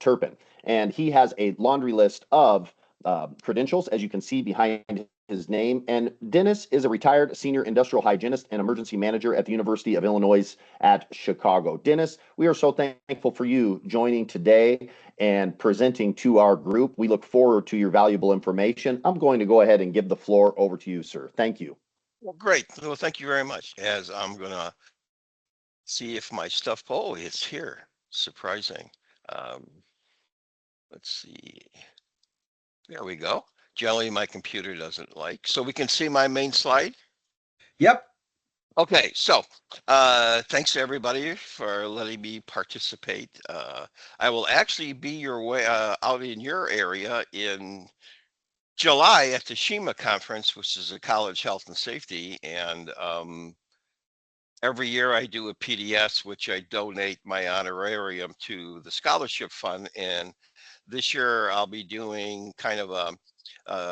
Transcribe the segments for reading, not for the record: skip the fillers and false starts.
Turpin. And he has a laundry list of credentials, as you can see behind his name. And Dennis is a retired senior industrial hygienist and emergency manager at the University of Illinois at Chicago. Dennis, we are so thankful for you joining today and presenting to our group. We look forward to your valuable information. I'm going to go ahead and give the floor over to you, sir. Thank you. Well, great. Well, thank you very much. As I'm going to see if my stuff, oh, it's here. Surprising. Um, let's see. There we go. Generally, my computer doesn't like. So we can see my main slide. Yep. Okay, so thanks to everybody for letting me participate. I will actually be your way out in your area in July at the SHEMA conference, which is a college health and safety. And every year I do a PDS, which I donate my honorarium to the scholarship fund. And this year I'll be doing kind of a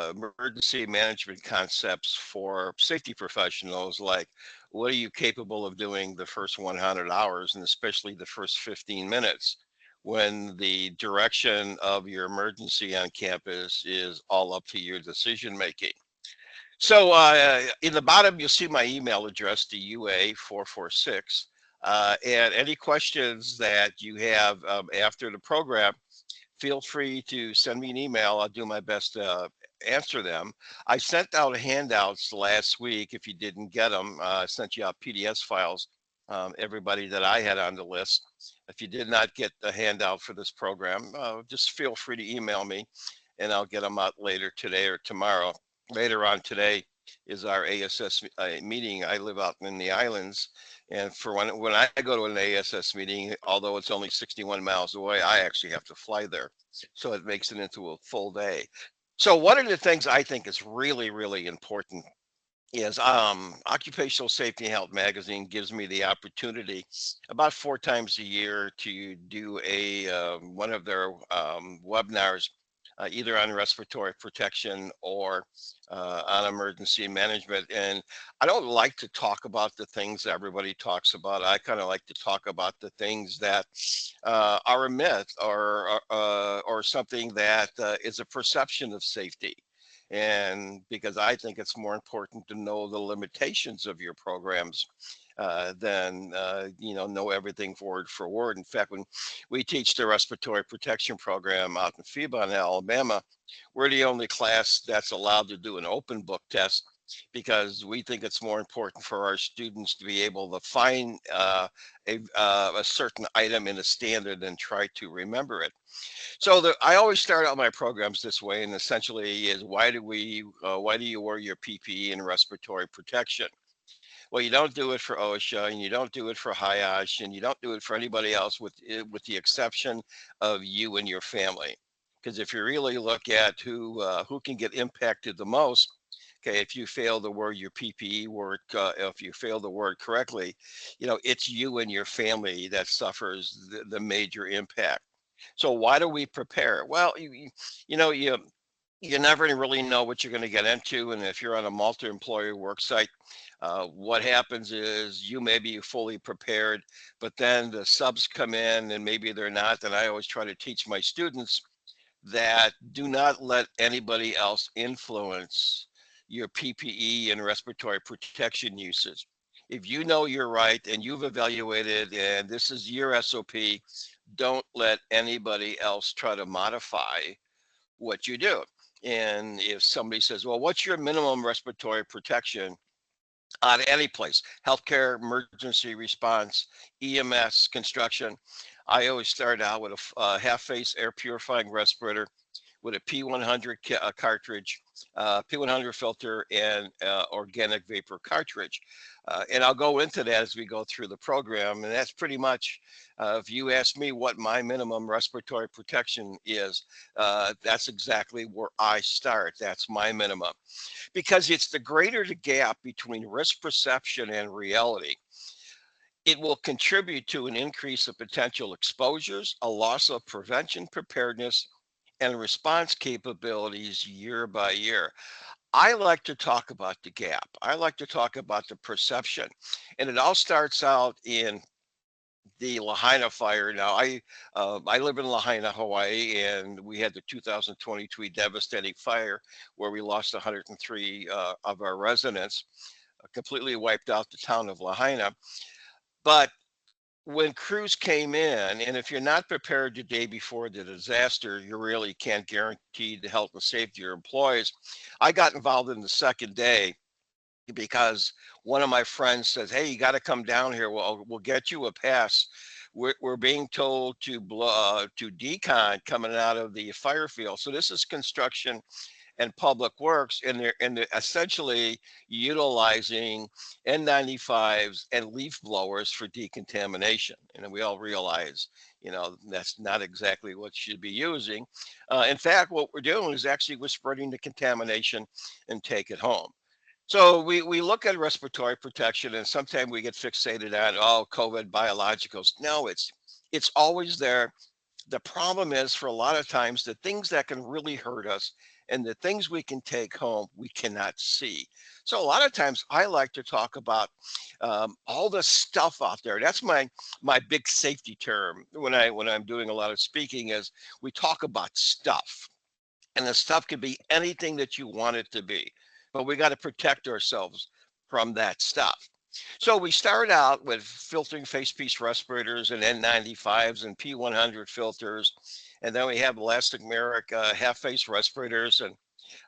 emergency management concepts for safety professionals, like what are you capable of doing the first 100 hours and especially the first 15 minutes when the direction of your emergency on campus is all up to your decision making. So in the bottom, you'll see my email address, the UA446. And any questions that you have after the program, feel free to send me an email. I'll do my best to answer them. I sent out handouts last week. If you didn't get them, I sent you out PDS files, everybody that I had on the list. If you did not get the handout for this program, just feel free to email me and I'll get them out later today or tomorrow. Later on today is our ASS meeting. I live out in the islands, and for when I go to an ASS meeting, although it's only 61 miles away, I actually have to fly there. So it makes it into a full day. So one of the things I think is really, really important is Occupational Safety and Health Magazine gives me the opportunity about 4 times a year to do a one of their webinars, either on respiratory protection or on emergency management. And I don't like to talk about the things that everybody talks about. I kind of like to talk about the things that are a myth or something that is a perception of safety. And because I think it's more important to know the limitations of your programs than know everything word for word. In fact, when we teach the respiratory protection program out in Phoebon, Alabama, we're the only class that's allowed to do an open book test because we think it's more important for our students to be able to find a certain item in a standard and try to remember it. So I always start out my programs this way, and essentially is why do you wear your PPE and respiratory protection? Well, you don't do it for OSHA, and you don't do it for HIOSH, and you don't do it for anybody else with the exception of you and your family. Because if you really look at who can get impacted the most, okay, if you fail to wear your PPE work, if you fail to wear it correctly, it's you and your family that suffers the major impact. So why do we prepare? Well, you never really know what you're going to get into. And if you're on a multi-employer work site, what happens is you may be fully prepared, but then the subs come in and maybe they're not. And I always try to teach my students that do not let anybody else influence your PPE and respiratory protection usage. If you know you're right and you've evaluated and this is your SOP, don't let anybody else try to modify what you do. And if somebody says, well, what's your minimum respiratory protection on any place, healthcare, emergency response, EMS, construction, I always start out with a half-face air purifying respirator with a P100 cartridge, P100 filter, and organic vapor cartridge. And I'll go into that as we go through the program. And that's pretty much, if you ask me what my minimum respiratory protection is, that's exactly where I start. That's my minimum. Because it's the greater the gap between risk perception and reality, it will contribute to an increase of potential exposures, a loss of prevention preparedness, and response capabilities year by year. I like to talk about the gap. I like to talk about the perception. And it all starts out in the Lahaina fire. Now, I live in Lahaina, Hawaii, and we had the 2023 devastating fire where we lost 103 of our residents, completely wiped out the town of Lahaina. But when crews came in, and if you're not prepared the day before the disaster, you really can't guarantee the health and safety of your employees. I got involved in the second day because one of my friends says, "Hey, you got to come down here. We'll get you a pass." We're being told to decon coming out of the fire field. So this is construction and public works, and they're essentially utilizing N95s and leaf blowers for decontamination. And we all realize, that's not exactly what you should be using. In fact, what we're doing is actually we're spreading the contamination and take it home. So we look at respiratory protection, and sometimes we get fixated on, oh, COVID biologicals. No, it's always there. The problem is, for a lot of times, the things that can really hurt us and the things we can take home, we cannot see. So a lot of times I like to talk about all the stuff out there. That's my big safety term when I'm doing a lot of speaking, is we talk about stuff. And the stuff could be anything that you want it to be, but we got to protect ourselves from that stuff. So we start out with filtering face piece respirators and N95s and P100 filters. And then we have elastomeric half face respirators. And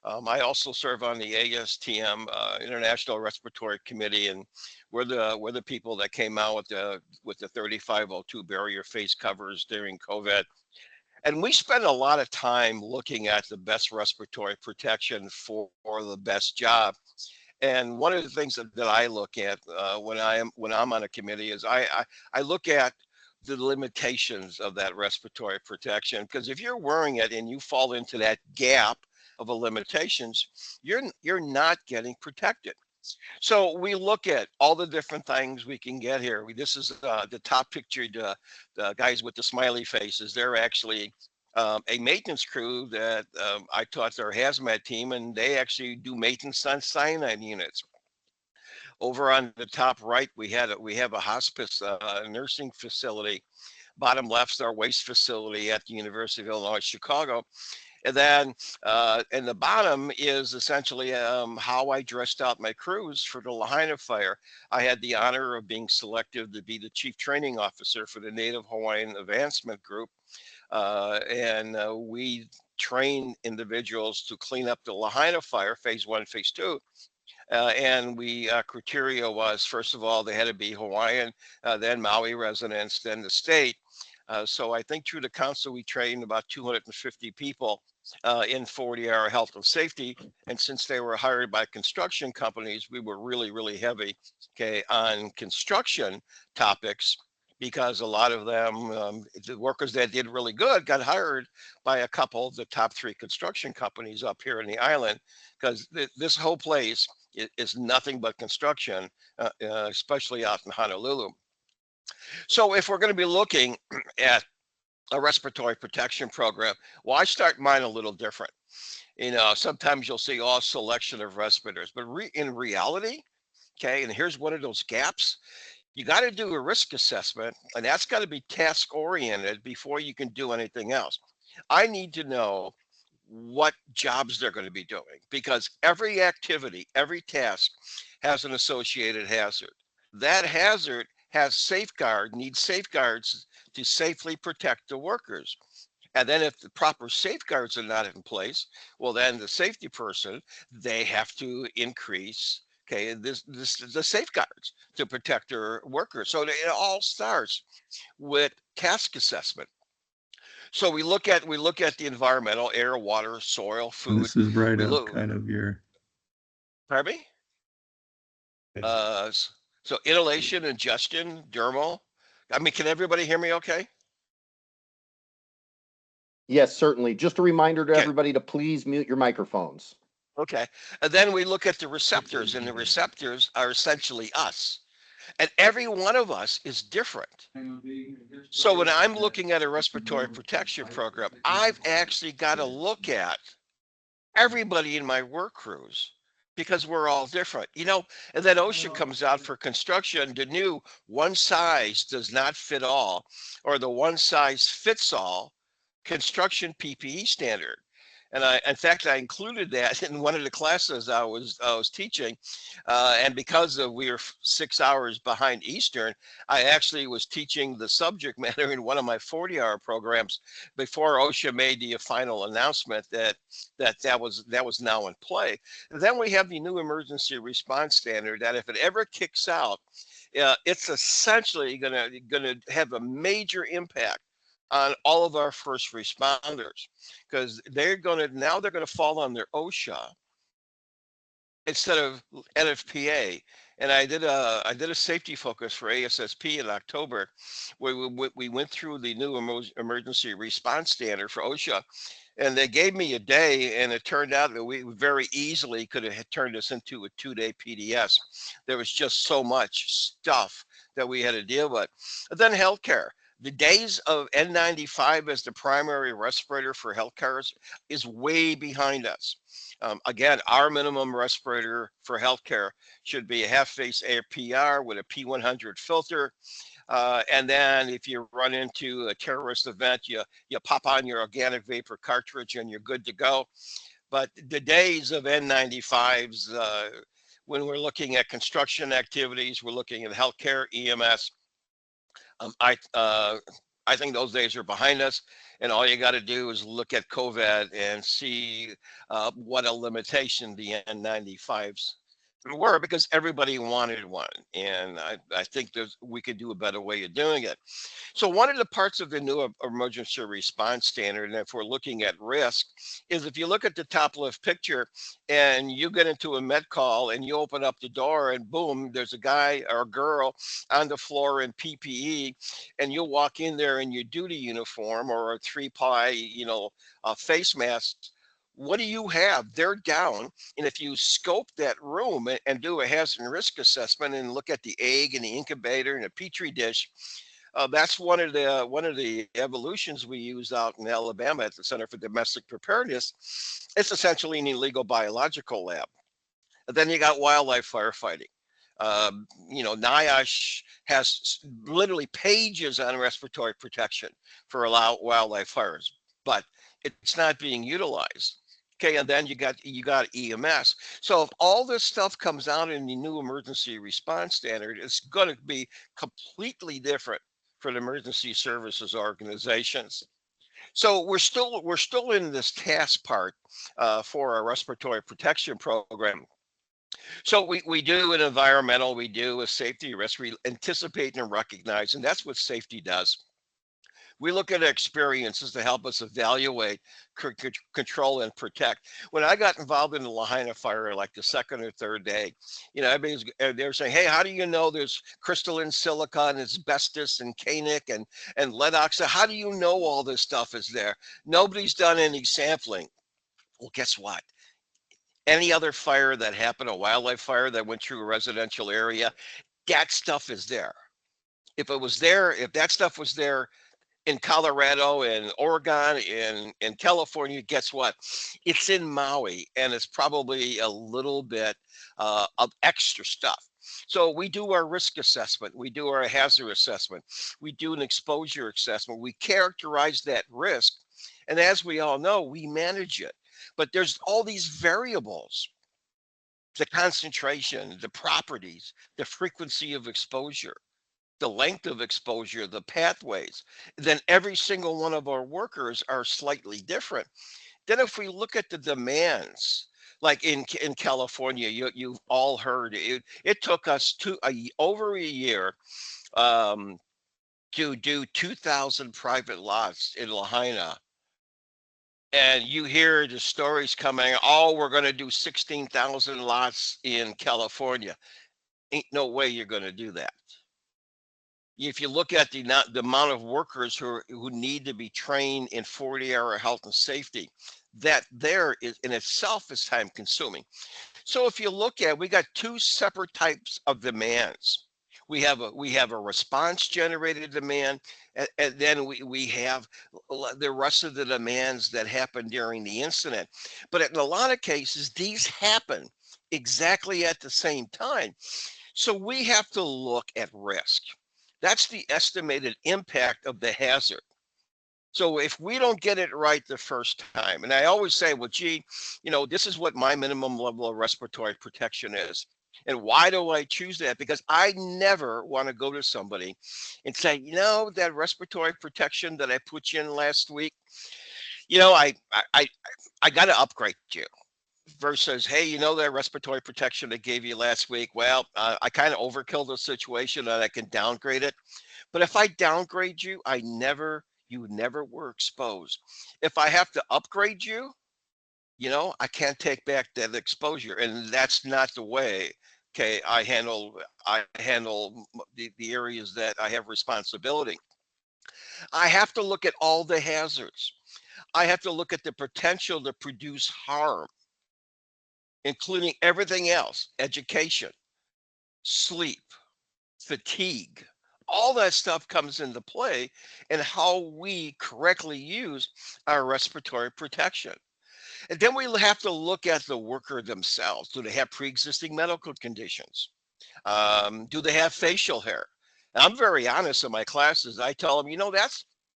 I also serve on the ASTM, International Respiratory Committee, and we're the people that came out with the 3502 barrier face covers during COVID. And we spend a lot of time looking at the best respiratory protection for the best job. And one of the things that I look at when I'm on a committee is I look at the limitations of that respiratory protection, because if you're wearing it and you fall into that gap of the limitations, you're not getting protected. So we look at all the different things we can get here. This is the top picture. The guys with the smiley faces, they're actually a maintenance crew that I taught their hazmat team, and they actually do maintenance on cyanide units. Over on the top right, we have a hospice nursing facility. Bottom left's our waste facility at the University of Illinois Chicago. And then in the bottom is essentially how I dressed out my crews for the Lahaina fire. I had the honor of being selected to be the chief training officer for the Native Hawaiian Advancement Group. And we train individuals to clean up the Lahaina fire, phase one, phase two. And we criteria was, first of all, they had to be Hawaiian, then Maui residents, then the state. So I think through the council, we trained about 250 people in 40-hour health and safety. And since they were hired by construction companies, we were really, really heavy, okay, on construction topics, because a lot of them, the workers that did really good, got hired by a couple of the top three construction companies up here in the island, because this whole place is nothing but construction, especially out in Honolulu. So if we're going to be looking at a respiratory protection program, well, I start mine a little different. Sometimes you'll see all selection of respirators, but in reality, okay, and here's one of those gaps. You got to do a risk assessment, and that's got to be task oriented before you can do anything else. I need to know what jobs they're going to be doing, because every activity, every task has an associated hazard. That hazard needs safeguards to safely protect the workers. And then if the proper safeguards are not in place, well, then the safety person, they have to increase, okay, the safeguards to protect their workers. So it all starts with task assessment. So we look at the environmental: air, water, soil, food. This is right We up look, kind of your. pardon me? So inhalation, ingestion, dermal. I mean, can everybody hear me okay? Yes, certainly. Just a reminder to Okay. everybody to please mute your microphones. Okay. And then we look at the receptors, and the receptors are essentially us. And every one of us is different. So when I'm looking at a respiratory protection program, I've actually got to look at everybody in my work crews. because we're all different, and then OSHA comes out for construction, the new one size does not fit all, or the one size fits all construction PPE standard. And in fact, I included that in one of the classes I was teaching, and because we were 6 hours behind Eastern, I actually was teaching the subject matter in one of my 40-hour programs before OSHA made the final announcement that was now in play. And then we have the new emergency response standard that if it ever kicks out, it's essentially gonna have a major impact on all of our first responders, because they're gonna fall under OSHA instead of NFPA. And I did a safety focus for ASSP in October, where we went through the new emergency response standard for OSHA, and they gave me a day, and it turned out that we very easily could have turned this into a 2-day PDS. There was just so much stuff that we had to deal with. And then healthcare. The days of N95 as the primary respirator for healthcare is way behind us. Again, our minimum respirator for healthcare should be a half-face APR with a P100 filter. And then if you run into a terrorist event, you pop on your organic vapor cartridge and you're good to go. But the days of N95s, when we're looking at construction activities, we're looking at healthcare, EMS. Um, I uh, I think those days are behind us, and all you got to do is look at COVID and see what a limitation the N95s were, because everybody wanted one, and I think we could do a better way of doing it. So one of the parts of the new emergency response standard, and if we're looking at risk, is if you look at the top left picture and you get into a med call and you open up the door and boom, there's a guy or a girl on the floor in PPE, and you walk in there in your duty uniform or a 3-ply, face mask. What do you have? They're down. And if you scope that room and do a hazard and risk assessment and look at the egg and the incubator and a petri dish, that's one of the evolutions we use out in Alabama at the Center for Domestic Preparedness. It's essentially an illegal biological lab. And then you got wildlife firefighting. NIOSH has literally pages on respiratory protection for wildlife fires, but it's not being utilized. Okay, and then you got EMS. So if all this stuff comes out in the new emergency response standard, it's going to be completely different for the emergency services organizations. So we're still in this task part for our respiratory protection program. So we do an environmental, we do a safety risk, we anticipate and recognize, and that's what safety does. We look at experiences to help us evaluate, control, and protect. When I got involved in the Lahaina fire, like the second or third day, they were saying, "Hey, how do you know there's crystalline silicon, asbestos, and canic, and lead oxide? How do you know all this stuff is there? Nobody's done any sampling." Well, guess what? Any other fire that happened, a wildlife fire that went through a residential area, that stuff is there. If that stuff was there in Colorado and Oregon and California, guess what? It's in Maui, and it's probably a little bit of extra stuff. So we do our risk assessment, we do our hazard assessment, we do an exposure assessment, we characterize that risk, and as we all know, we manage it. But there's all these variables: the concentration, the properties, the frequency of exposure, the length of exposure, the pathways. Then every single one of our workers are slightly different. Then if we look at the demands, like in California, you've all heard it took us over a year um, to do 2,000 private lots in Lahaina. And you hear the stories coming, oh, we're going to do 16,000 lots in California. Ain't no way you're going to do that. If you look at the amount of workers who need to be trained in 40-hour health and safety, that there is in itself is time consuming. So if you look at, we got two separate types of demands. We have a response generated demand, and then we have the rest of the demands that happen during the incident. But in a lot of cases, these happen exactly at the same time. So we have to look at risk. That's the estimated impact of the hazard. So if we don't get it right the first time, and I always say, well, gee, this is what my minimum level of respiratory protection is. And why do I choose that? Because I never want to go to somebody and say, that respiratory protection that I put you in last week, I got to upgrade you. Versus, hey, that respiratory protection I gave you last week, well, I kind of overkilled the situation and I can downgrade it. But if I downgrade you, you never were exposed. If I have to upgrade you, I can't take back that exposure. And that's not the way, okay, I handle the areas that I have responsibility. I have to look at all the hazards. I have to look at the potential to produce harm, including everything else: education, sleep, fatigue. All that stuff comes into play in how we correctly use our respiratory protection. And then we have to look at the worker themselves. Do they have pre-existing medical conditions? Do they have facial hair? And I'm very honest in my classes. I tell them,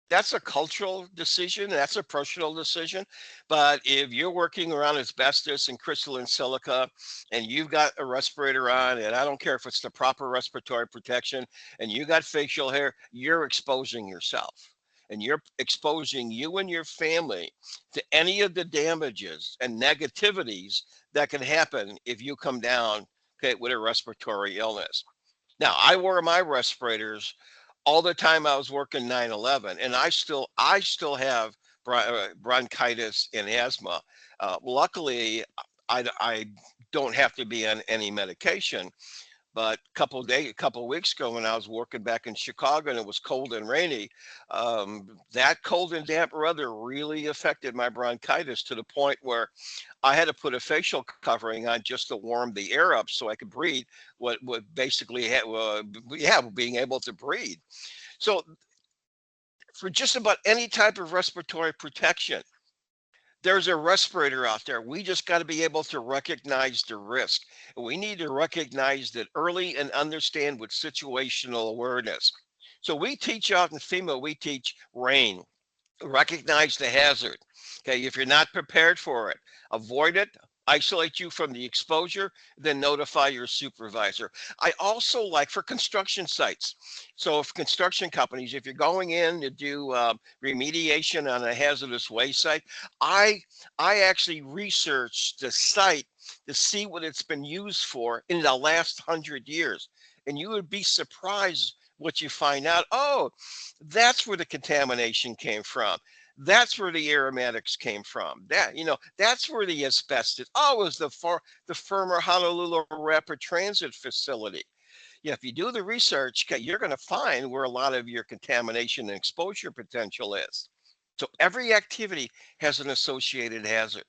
that's a cultural decision. That's a personal decision. But if you're working around asbestos and crystalline silica, and you've got a respirator on, and I don't care if it's the proper respiratory protection, and you got facial hair, you're exposing yourself. And you're exposing you and your family to any of the damages and negativities that can happen if you come down, okay, with a respiratory illness. Now, I wore my respirators all the time I was working 9/11, and I still have bronchitis and asthma. Luckily, I don't have to be on any medication. But a couple of weeks ago, when I was working back in Chicago and it was cold and rainy, that cold and damp weather really affected my bronchitis to the point where I had to put a facial covering on just to warm the air up so I could breathe. What basically, yeah, being able to breathe. So for just about any type of respiratory protection, there's a respirator out there. We just got to be able to recognize the risk. We need to recognize that early and understand with situational awareness. So we teach out in FEMA, we teach RAIN, recognize the hazard. Okay, if you're not prepared for it, avoid it, isolate you from the exposure, then notify your supervisor. I also like for construction sites. So if construction companies, if you're going in to do remediation on a hazardous waste site, I I actually researched the site to see what it's been used for in the last 100 years. And you would be surprised what you find out. Oh, that's where the contamination came from. That's where the aromatics came from. That's where the asbestos. Oh, it was the former Honolulu Rapid Transit Facility. Yeah, if you do the research, okay, you're going to find where a lot of your contamination and exposure potential is. So every activity has an associated hazard.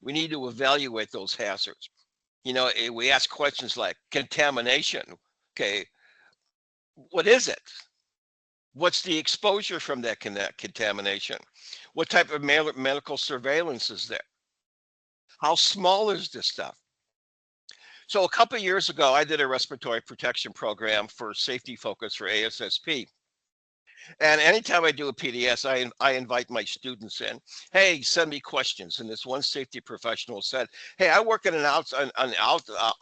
We need to evaluate those hazards. We ask questions like contamination. Okay, what is it? What's the exposure from that contamination? What type of medical surveillance is there? How small is this stuff? So a couple of years ago, I did a respiratory protection program for safety focus for ASSP. And anytime I do a PDS, I invite my students in. Hey, send me questions. And this one safety professional said, "Hey, I work in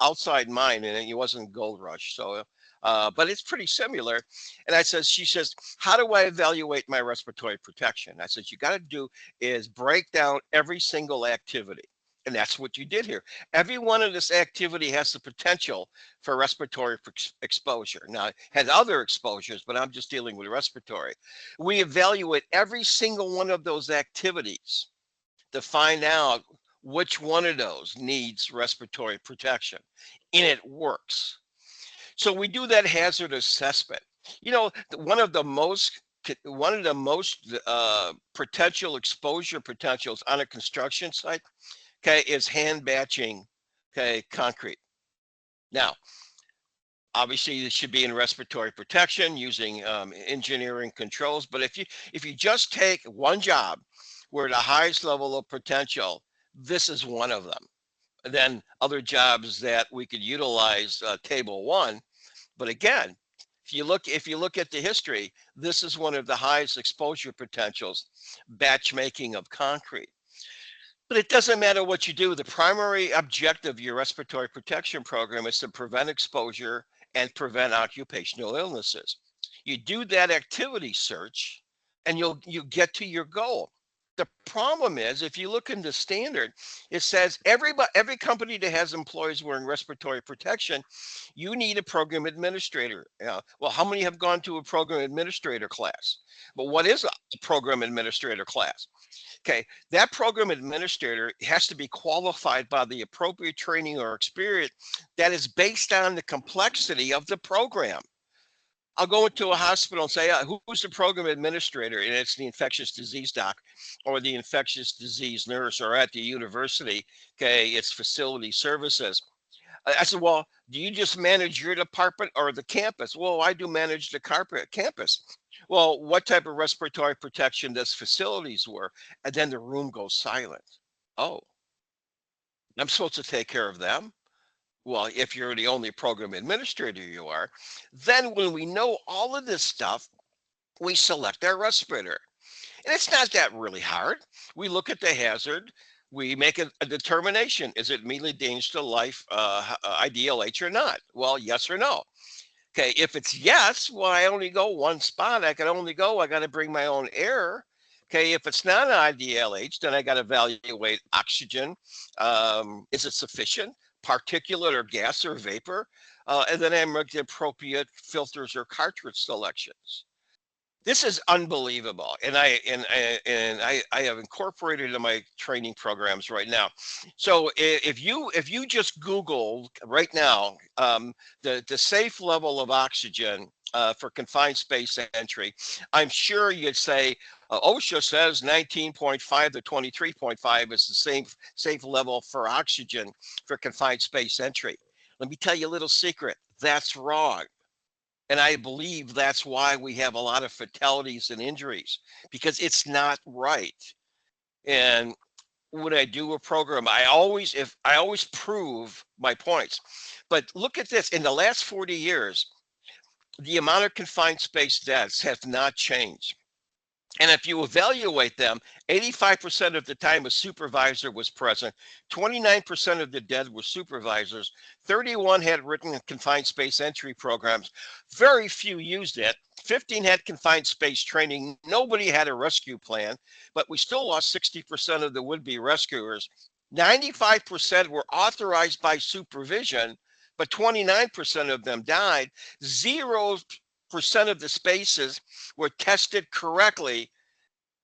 outside mine, and it wasn't Gold Rush, so but it's pretty similar." And she says, "How do I evaluate my respiratory protection?" I said, "You got to do is break down every single activity." And that's what you did here. Every one of this activity has the potential for respiratory exposure. Now, it has other exposures, but I'm just dealing with respiratory. We evaluate every single one of those activities to find out which one of those needs respiratory protection, and it works. So we do that hazard assessment. One of the most potential exposure potentials on a construction site, okay, is hand batching, okay, concrete. Now, obviously, this should be in respiratory protection using engineering controls. But if you just take one job where the highest level of potential, this is one of them. than other jobs that we could utilize table 1. But again, if you look at the history, this is one of the highest exposure potentials, batch making of concrete. But it doesn't matter what you do. The primary objective of your respiratory protection program is to prevent exposure and prevent occupational illnesses. You do that activity search and you get to your goal. The problem is, if you look in the standard, it says every company that has employees wearing respiratory protection, you need a program administrator. Well, how many have gone to a program administrator class? But what is a program administrator class? Okay, that program administrator has to be qualified by the appropriate training or experience that is based on the complexity of the program. I'll go into a hospital and say, who's the program administrator? And it's the infectious disease doc or the infectious disease nurse, or at the university, okay, it's facility services. I said, well, do you just manage your department or the campus? Well, I do manage the campus. Well, what type of respiratory protection does facilities wear? And then the room goes silent. Oh, I'm supposed to take care of them? Well, if you're the only program administrator you are, then when we know all of this stuff, we select our respirator. And it's not that really hard. We look at the hazard, we make a determination. Is it immediately dangerous to life, IDLH or not? Well, yes or no. Okay, if it's yes, well, I only go one spot. I got to bring my own air. Okay, if it's not an IDLH, then I got to evaluate oxygen. Is it sufficient? Particulate or gas or vapor? And then I make the appropriate filters or cartridge selections. This is unbelievable, and I have incorporated in my training programs right now. So if you just Google right now the safe level of oxygen for confined space entry, I'm sure you'd say OSHA says 19.5 to 23.5 is the same safe level for oxygen for confined space entry. Let me tell you a little secret. That's wrong. And I believe that's why we have a lot of fatalities and injuries, because it's not right. And when I do a program, I always prove my points. But look at this. In the last 40 years, the amount of confined space deaths have not changed. And if you evaluate them, 85% of the time a supervisor was present, 29% of the dead were supervisors, 31 had written confined space entry programs, very few used it, 15 had confined space training, nobody had a rescue plan, but we still lost 60% of the would-be rescuers. 95% were authorized by supervision, but 29% of them died. 0% of the spaces were tested correctly,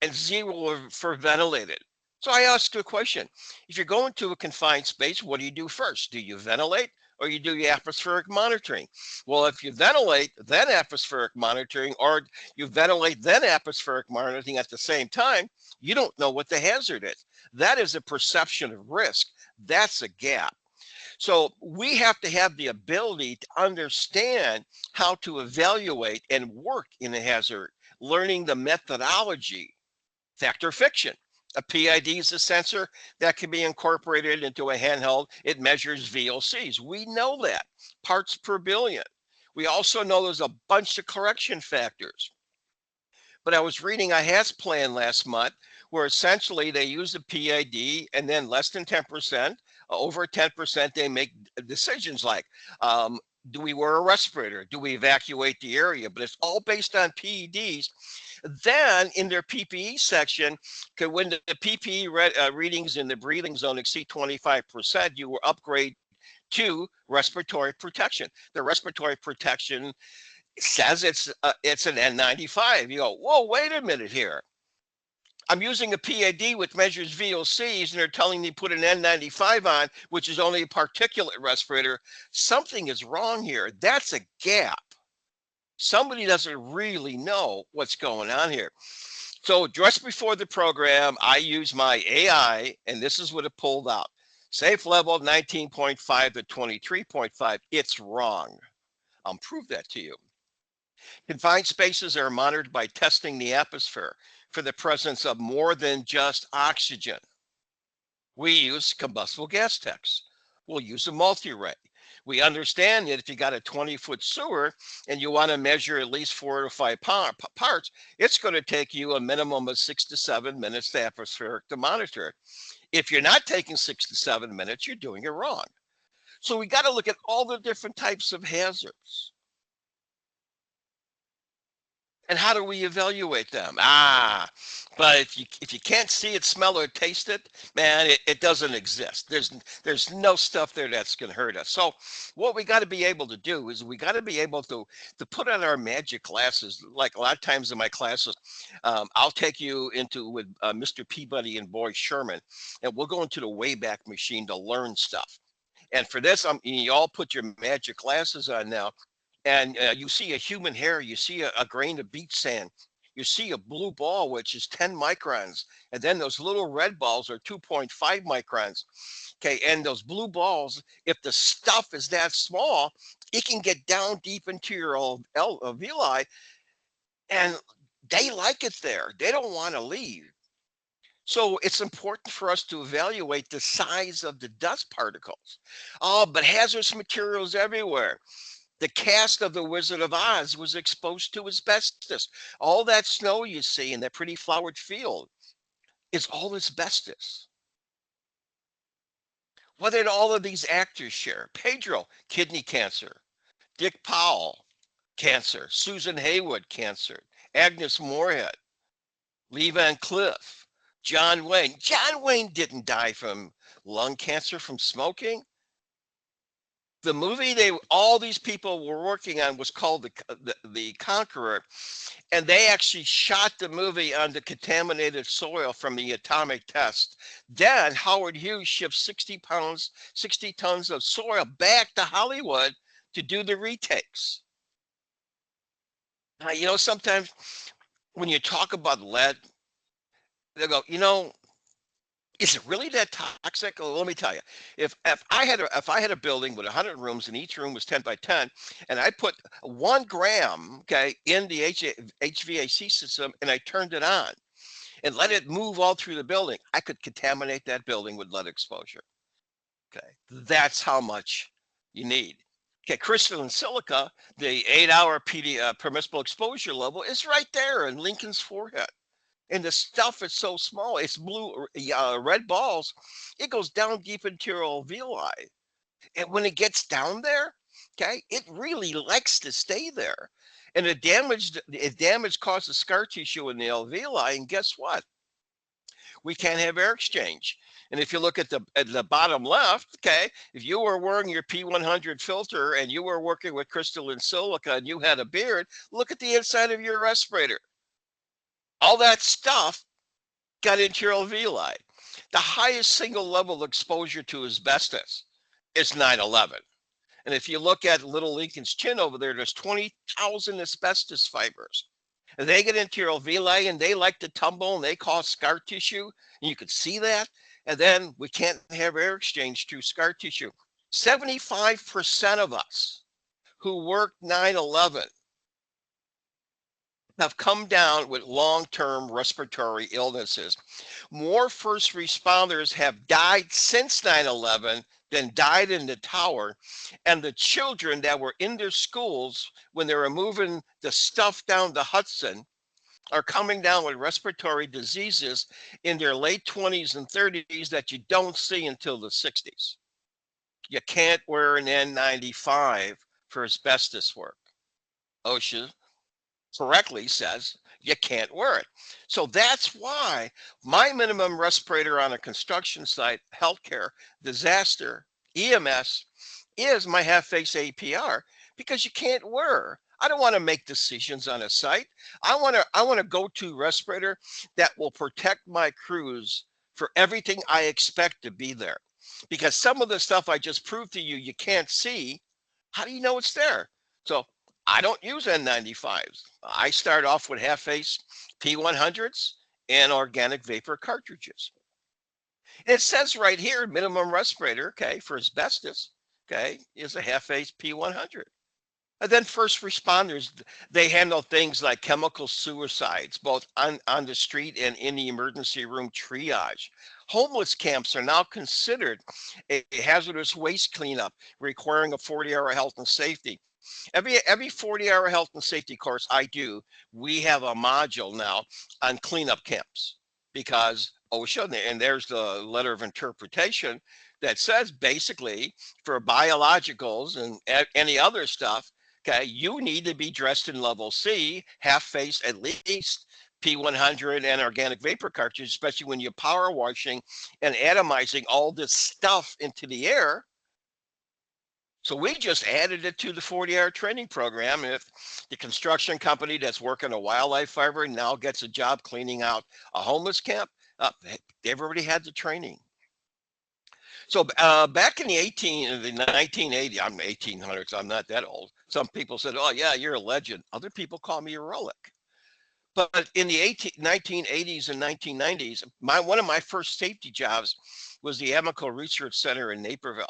and 0 were for ventilated. So I asked a question. If you're going to a confined space, what do you do first? Do you ventilate or you do your atmospheric monitoring? Well, if you ventilate, then atmospheric monitoring, or you ventilate, then atmospheric monitoring at the same time, you don't know what the hazard is. That is a perception of risk. That's a gap. So we have to have the ability to understand how to evaluate and work in a hazard, learning the methodology. Fact or fiction. A PID is a sensor that can be incorporated into a handheld. It measures VOCs. We know that. Parts per billion. We also know there's a bunch of correction factors. But I was reading a HAS plan last month where essentially they use a PID, and then less than 10%, over 10%, they make decisions like, do we wear a respirator? Do we evacuate the area? But it's all based on PEDs. Then in their PPE section, when the PPE readings in the breathing zone exceed 25%, you will upgrade to respiratory protection. The respiratory protection says it's an N95. You go, whoa, wait a minute here. I'm using a PAD which measures VOCs, and they're telling me to put an N95 on, which is only a particulate respirator. Something is wrong here. That's a gap. Somebody doesn't really know what's going on here. So just before the program, I use my AI, and this is what it pulled out. Safe level 19.5 to 23.5. It's wrong. I'll prove that to you. Confined spaces are monitored by testing the atmosphere for the presence of more than just oxygen. We use combustible gas techs. We'll use a multi-ray. We understand that if you got a 20-foot sewer and you want to measure at least 4 to 5 parts, it's going to take you a minimum of 6 to 7 minutes to atmospheric to monitor it. If you're not taking 6 to 7 minutes, you're doing it wrong. So we got to look at all the different types of hazards. And how do we evaluate them? But if you can't see it, smell or taste it, man, it doesn't exist. There's no stuff there that's gonna hurt us. So what we got to be able to do is we got to be able to put on our magic glasses. Like a lot of times in my classes, I'll take you into with Mr. Peabody and Boy Sherman, and we'll go into the Wayback Machine to learn stuff. And for this, you all put your magic glasses on now, and you see a human hair, you see a grain of beach sand, you see a blue ball, which is 10 microns, and then those little red balls are 2.5 microns. Okay, and those blue balls, if the stuff is that small, it can get down deep into your alveoli, and they like it there. They don't want to leave. So it's important for us to evaluate the size of the dust particles. Oh, but hazardous materials everywhere. The cast of The Wizard of Oz was exposed to asbestos. All that snow you see in that pretty flowered field is all asbestos. What did all of these actors share? Pedro, kidney cancer. Dick Powell, cancer. Susan Haywood, cancer. Agnes Moorehead. Lee Van Cleef. John Wayne. John Wayne didn't die from lung cancer from smoking. The movie all these people were working on was called the Conqueror, and they actually shot the movie on the contaminated soil from the atomic test. Then Howard Hughes shipped 60 tons of soil back to Hollywood to do the retakes. Sometimes when you talk about lead, they go, is it really that toxic? Well, let me tell you, if I had a building with 100 rooms and each room was 10 by 10, and I put 1 gram, okay, in the HVAC system and I turned it on and let it move all through the building, I could contaminate that building with lead exposure. Okay, that's how much you need. Okay, crystalline silica, the 8-hour permissible exposure level is right there in Lincoln's forehead. And the stuff is so small, it's blue, red balls. It goes down deep into your alveoli. And when it gets down there, okay, it really likes to stay there. And damage causes scar tissue in the alveoli. And guess what? We can't have air exchange. And if you look at the bottom left, okay, if you were wearing your P100 filter and you were working with crystalline silica and you had a beard, look at the inside of your respirator. All that stuff got into your alveoli. The highest single level exposure to asbestos is 9/11. And if you look at little Lincoln's chin over there, there's 20,000 asbestos fibers. And they get into your alveoli and they like to tumble and they cause scar tissue. And you can see that. And then we can't have air exchange through scar tissue. 75% of us who worked 9/11 have come down with long-term respiratory illnesses. More first responders have died since 9/11 than died in the tower. And the children that were in their schools when they were moving the stuff down the Hudson are coming down with respiratory diseases in their late 20s and 30s that you don't see until the 60s. You can't wear an N95 for asbestos work. OSHA correctly says you can't wear it. So that's why my minimum respirator on a construction site, healthcare, disaster, EMS is my half face APR, because you can't wear. I don't want to make decisions on a site. I want a go-to respirator that will protect my crews for everything I expect to be there. Because some of the stuff I just proved to you, you can't see. How do you know it's there? So I don't use N95s. I start off with half face P100s and organic vapor cartridges. And it says right here, minimum respirator, okay, for asbestos, okay, is a half face P100. And then first responders, they handle things like chemical suicides, both on the street and in the emergency room triage. Homeless camps are now considered a hazardous waste cleanup, requiring a 40-hour health and safety. Every 40-hour health and safety course I do, we have a module now on cleanup camps because OSHA, and there's the letter of interpretation that says basically for biologicals and any other stuff, okay, you need to be dressed in level C, half face at least, P100 and organic vapor cartridge, especially when you're power washing and atomizing all this stuff into the air. So we just added it to the 40-hour training program. If the construction company that's working a wildlife fiber now gets a job cleaning out a homeless camp, they've already had the training. So back in the 1980s, I'm 1800s, I'm not that old. Some people said, oh yeah, you're a legend. Other people call me a relic. But in the 1980s and 1990s, one of my first safety jobs was the Amico Research Center in Naperville,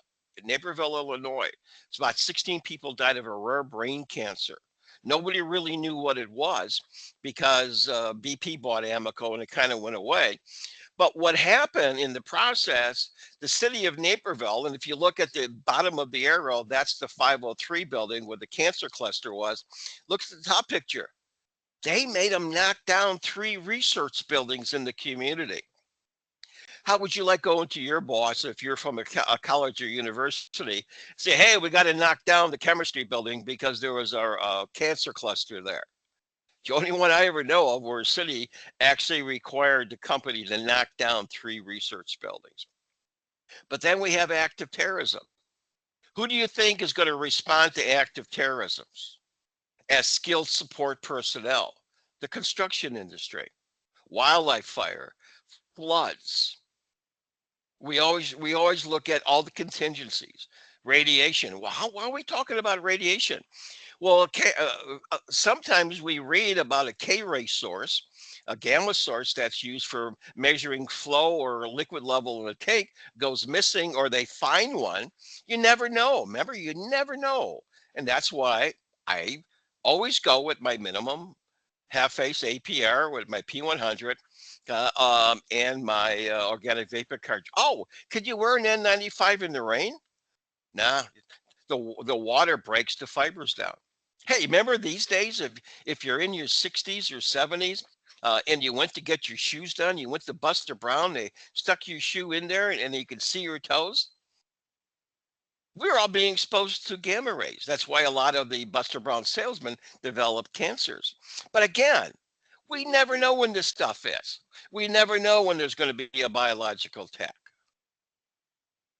Illinois. It's about 16 people died of a rare brain cancer. Nobody really knew what it was because BP bought Amico and it kind of went away. But what happened in the process, the city of Naperville, and if you look at the bottom of the arrow, that's the 503 building where the cancer cluster was. Look at the top picture. They made them knock down 3 research buildings in the community. How would you like going to your boss if you're from a college or university, say, hey, we got to knock down the chemistry building because there was a cancer cluster there? The only one I ever know of where a city actually required the company to knock down 3 research buildings. But then we have active terrorism. Who do you think is going to respond to active terrorisms as skilled support personnel? The construction industry, wildlife fire, floods. We always look at all the contingencies. Radiation. Well, why are we talking about radiation? Well, sometimes we read about a K-ray source, a gamma source that's used for measuring flow or liquid level in a tank goes missing, or they find one. You never know. Remember, you never know. And that's why I always go with my minimum half face APR with my P100 and my organic vapor cartridge. Oh, could you wear an N95 in the rain? Nah, the water breaks the fibers down. Hey, remember these days, if you're in your 60s or 70s and you went to get your shoes done, you went to Buster Brown, they stuck your shoe in there and you could see your toes. We're all being exposed to gamma rays. That's why a lot of the Buster Brown salesmen develop cancers. But again, we never know when this stuff is. We never know when there's going to be a biological attack.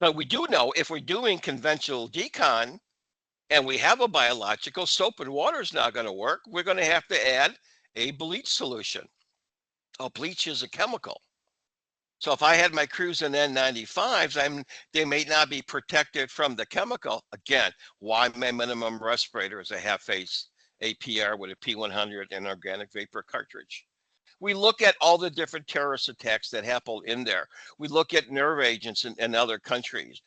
But we do know if we're doing conventional decon and we have a biological, soap and water is not going to work. We're going to have to add a bleach solution. Oh, bleach is a chemical. So if I had my crews in N95s, they may not be protected from the chemical. Again, why my minimum respirator is a half face APR with a P100 and organic vapor cartridge. We look at all the different terrorist attacks that happen in there. We look at nerve agents in other countries.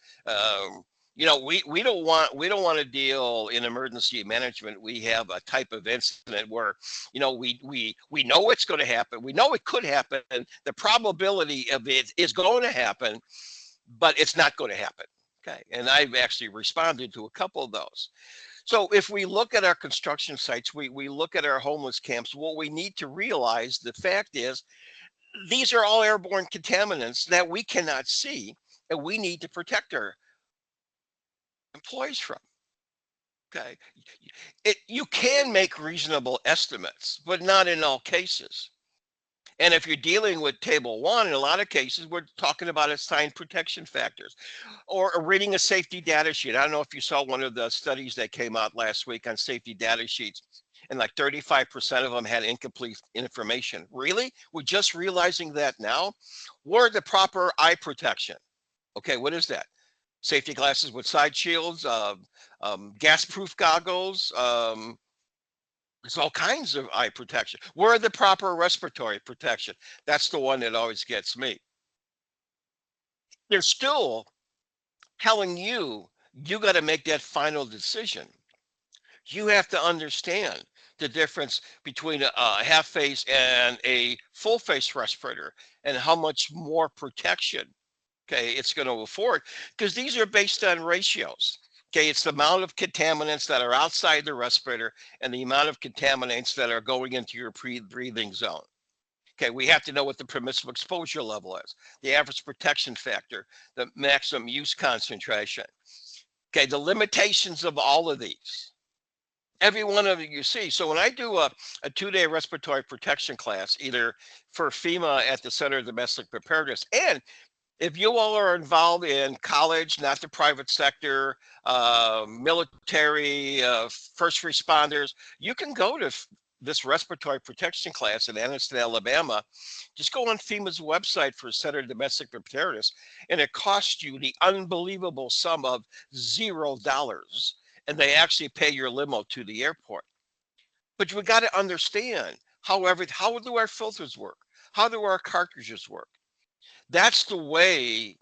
We don't want to deal in emergency management. We have a type of incident where, we know it's going to happen. We know it could happen. The probability of it is going to happen, but it's not going to happen. Okay, and I've actually responded to a couple of those. So if we look at our construction sites, we look at our homeless camps, what we need to realize, the fact is, these are all airborne contaminants that we cannot see, and we need to protect our employees from. Okay. You can make reasonable estimates, but not in all cases. And if you're dealing with table 1, in a lot of cases, we're talking about assigned protection factors or reading a safety data sheet. I don't know if you saw one of the studies that came out last week on safety data sheets, and like 35% of them had incomplete information. Really? We're just realizing that now? Or the proper eye protection. Okay, what is that? Safety glasses with side shields, gas-proof goggles, there's all kinds of eye protection. Where are the proper respiratory protection? That's the one that always gets me. They're still telling you, you got to make that final decision. You have to understand the difference between a half face and a full face respirator and how much more protection, okay, it's going to afford, because these are based on ratios. Okay, it's the amount of contaminants that are outside the respirator and the amount of contaminants that are going into your breathing zone. Okay, we have to know what the permissive exposure level is, the average protection factor, the maximum use concentration. Okay, the limitations of all of these. Every one of you see. So when I do a 2-day respiratory protection class, either for FEMA at the Center of Domestic Preparedness, and if you all are involved in college, not the private sector, military, first responders, you can go to this respiratory protection class in Anniston, Alabama. Just go on FEMA's website for Center of Domestic Preparedness, and it costs you the unbelievable sum of $0. And they actually pay your limo to the airport. But we got to understand how do our filters work? How do our cartridges work? That's the way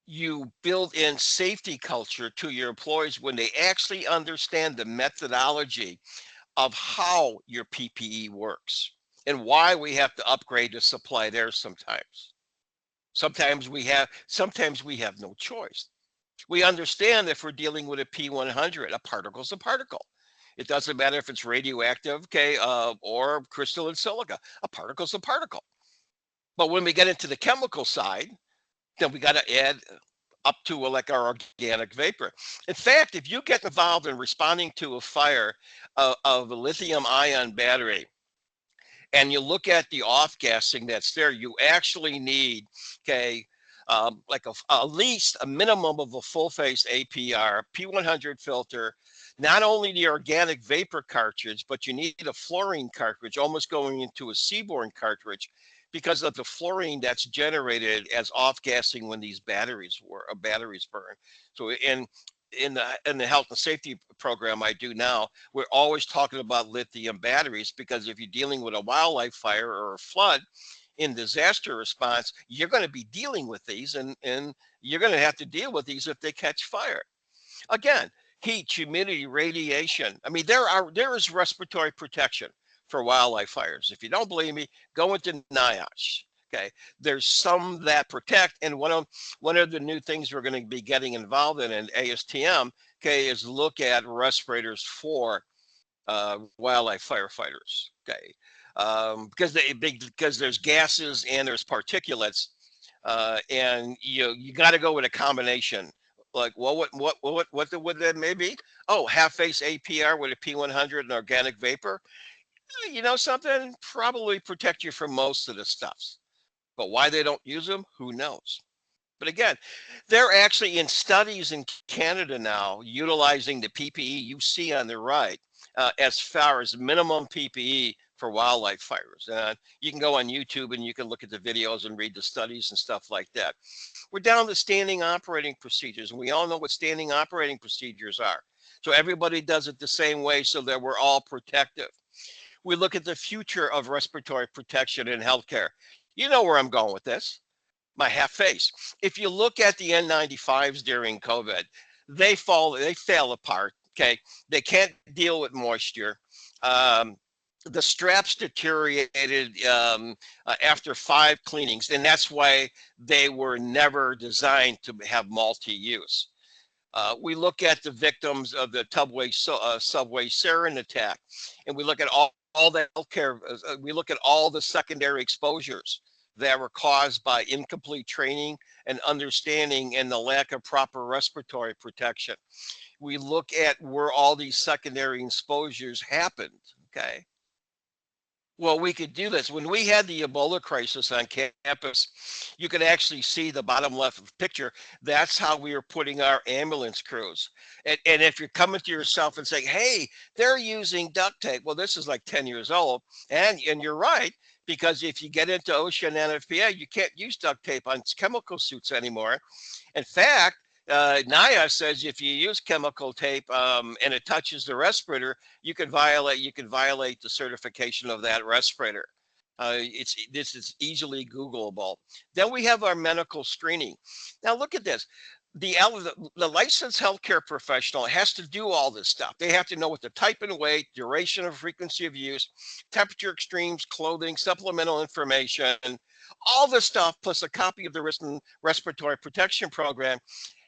you build in safety culture to your employees, when they actually understand the methodology of how your PPE works and why we have to upgrade the supply there sometimes. Sometimes we have no choice. We understand if we're dealing with a P100, a particle's a particle. It doesn't matter if it's radioactive, okay, or crystalline silica. A particle's a particle. But when we get into the chemical side, then we got to add up to like our organic vapor. In fact, if you get involved in responding to a fire of a lithium ion battery, and you look at the off gassing that's there, you actually need, okay, like at least a minimum of a full face APR, P100 filter, not only the organic vapor cartridge, but you need a fluorine cartridge, almost going into a seaborne cartridge, because of the fluorine that's generated as off gassing when these batteries burn. So in the health and safety program I do now, we're always talking about lithium batteries, because if you're dealing with a wildlife fire or a flood in disaster response, you're going to be dealing with these, and you're going to have to deal with these if they catch fire. Again, heat, humidity, radiation. I mean, there is respiratory protection for wildlife fires. If you don't believe me, go into NIOSH. Okay, there's some that protect, and one of the new things we're going to be getting involved in ASTM, okay, is look at respirators for wildlife firefighters. Okay, because there's gases and there's particulates, and you got to go with a combination. Like, well, what that may be? Oh, half face APR with a P100 and organic vapor. You know something? Probably protect you from most of the stuffs. But why they don't use them, who knows? But again, they're actually in studies in Canada now utilizing the PPE you see on the right, as far as minimum PPE for wildlife fires. You can go on YouTube and you can look at the videos and read the studies and stuff like that. We're down to standing operating procedures, and we all know what standing operating procedures are. So everybody does it the same way so that we're all protective. We look at the future of respiratory protection in healthcare. You know where I'm going with this. My half face. If you look at the N95s during COVID, they fail apart. Okay, they can't deal with moisture. The straps deteriorated after 5 cleanings, and that's why they were never designed to have multi-use. We look at the victims of the subway sarin attack, and we look at all the healthcare. We look at all the secondary exposures that were caused by incomplete training and understanding and the lack of proper respiratory protection. We look at where all these secondary exposures happened. Okay. Well, we could do this. When we had the Ebola crisis on campus, you could actually see the bottom left picture. That's how we were putting our ambulance crews. And if you're coming to yourself and saying, hey, they're using duct tape. Well, this is like 10 years old. And you're right, because if you get into OSHA and NFPA, you can't use duct tape on chemical suits anymore. In fact, NIA says if you use chemical tape and it touches the respirator, you can violate the certification of that respirator. This is easily Googleable. Then we have our medical screening. Now look at this. the licensed healthcare professional has to do all this stuff. They have to know what the type and weight, duration of frequency of use, temperature extremes, clothing, supplemental information, all this stuff, plus a copy of the written respiratory protection program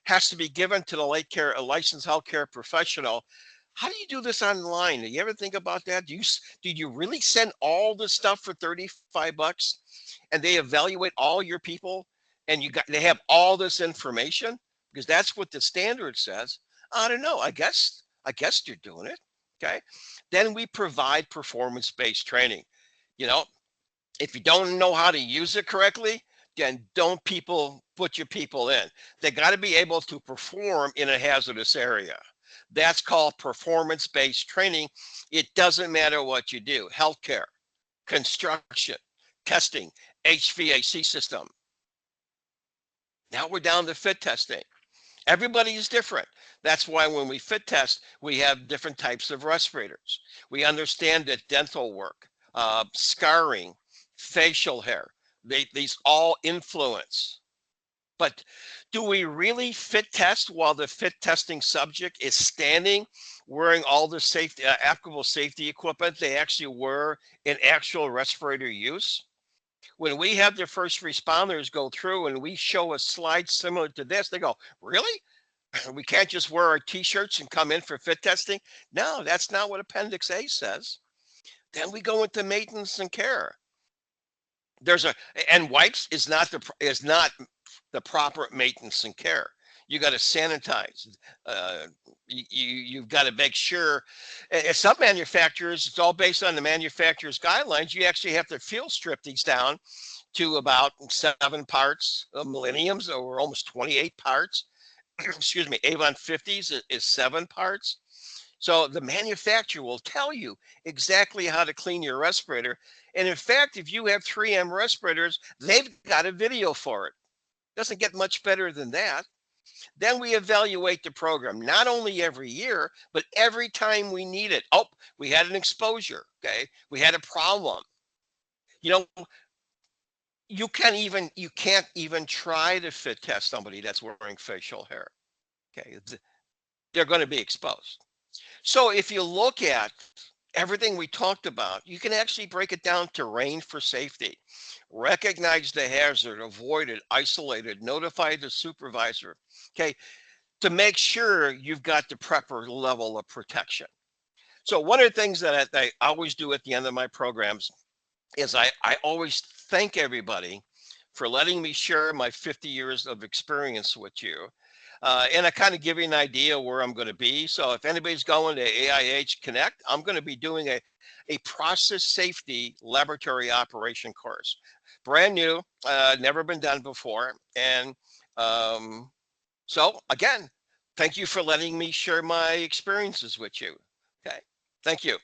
has to be given to a licensed healthcare professional. How do you do this online? Do you ever think about that? Do you really send all this stuff for $35 and they evaluate all your people and they have all this information? Because that's what the standard says. I don't know. I guess you're doing it. Okay. Then we provide performance-based training. You know, if you don't know how to use it correctly, then don't put your people in. They got to be able to perform in a hazardous area. That's called performance-based training. It doesn't matter what you do. Healthcare, construction, testing, HVAC system. Now we're down to fit testing. Everybody is different. That's why when we fit test, we have different types of respirators. We understand that dental work, scarring, facial hair, these all influence. But do we really fit test while the fit testing subject is standing, wearing all the safety, applicable safety equipment they actually wear in actual respirator use? When we have the first responders go through and we show a slide similar to this, they go, really? We can't just wear our t-shirts and come in for fit testing? No, that's not what Appendix A says. Then we go into maintenance and care. And wipes is not the proper maintenance and care. You got to sanitize. You've got to make sure. Some manufacturers, it's all based on the manufacturer's guidelines. You actually have to field strip these down to about 7 parts, millenniums, or almost 28 parts. Excuse me, Avon 50s is 7 parts. So the manufacturer will tell you exactly how to clean your respirator. And in fact, if you have 3M respirators, they've got a video for it. Doesn't get much better than that. Then we evaluate the program, not only every year, but every time we need it. Oh, we had an exposure. Okay. We had a problem. You know, you can't even try to fit test somebody that's wearing facial hair. Okay. They're going to be exposed. So if you look at everything we talked about, you can actually break it down to terrain for safety. Recognize the hazard, avoid it, isolate it, notify the supervisor. Okay, to make sure you've got the proper level of protection. So one of the things that I always do at the end of my programs is I always thank everybody for letting me share my 50 years of experience with you. And I kind of give you an idea where I'm going to be. So if anybody's going to AIH Connect, I'm going to be doing a process safety laboratory operation course. Brand new, never been done before. And so again, thank you for letting me share my experiences with you. Okay, thank you.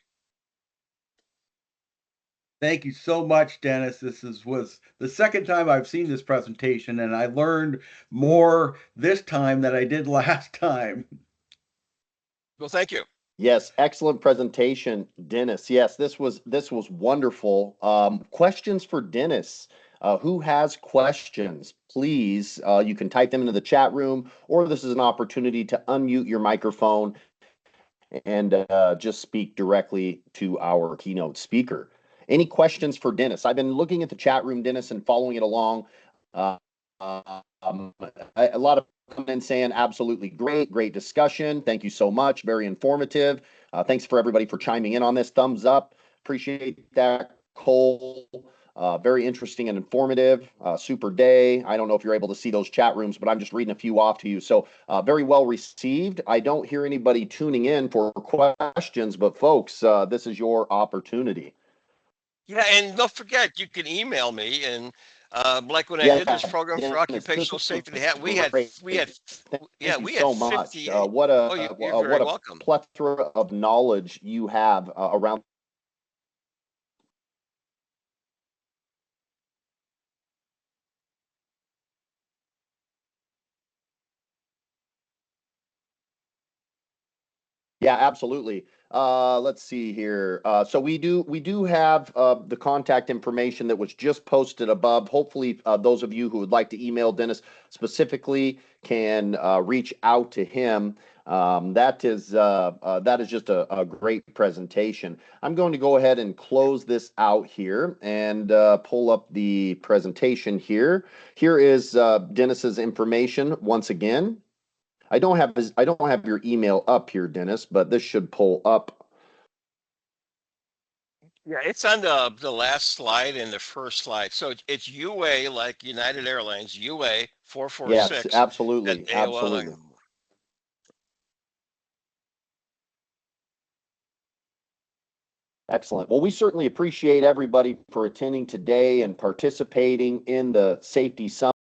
Thank you so much, Dennis. Was the second time I've seen this presentation, and I learned more this time than I did last time. Well, thank you. Yes, excellent presentation, Dennis. Yes, this was wonderful. Questions for Dennis. Who has questions? Please, you can type them into the chat room, or this is an opportunity to unmute your microphone and just speak directly to our keynote speaker. Any questions for Dennis? I've been looking at the chat room, Dennis, and following it along. A lot of coming in saying absolutely great discussion. Thank you so much. Very informative. Thanks for everybody for chiming in on this. Thumbs up. Appreciate that, Cole. Very interesting and informative. Super day. I don't know if you're able to see those chat rooms, but I'm just reading a few off to you. So very well received. I don't hear anybody tuning in for questions, but folks, this is your opportunity. Yeah, and don't forget, you can email me. And like when I Yeah, did this program for Dennis, occupational safety, we had great. 50. Much. What a Oh, you're very welcome. plethora of knowledge you have around Yeah, absolutely. Let's see here. So we do have the contact information that was just posted above. Hopefully, those of you who would like to email Dennis specifically can reach out to him. That is just a great presentation. I'm going to go ahead and close this out here and pull up the presentation here. Here is Dennis's information once again. I don't have your email up here, Dennis, but this should pull up. Yeah, it's on the last slide and the first slide. So it's UA, like United Airlines, UA Yes, 446 at absolutely, AOL. absolutely. Excellent. Well, we certainly appreciate everybody for attending today and participating in the Safety Summit.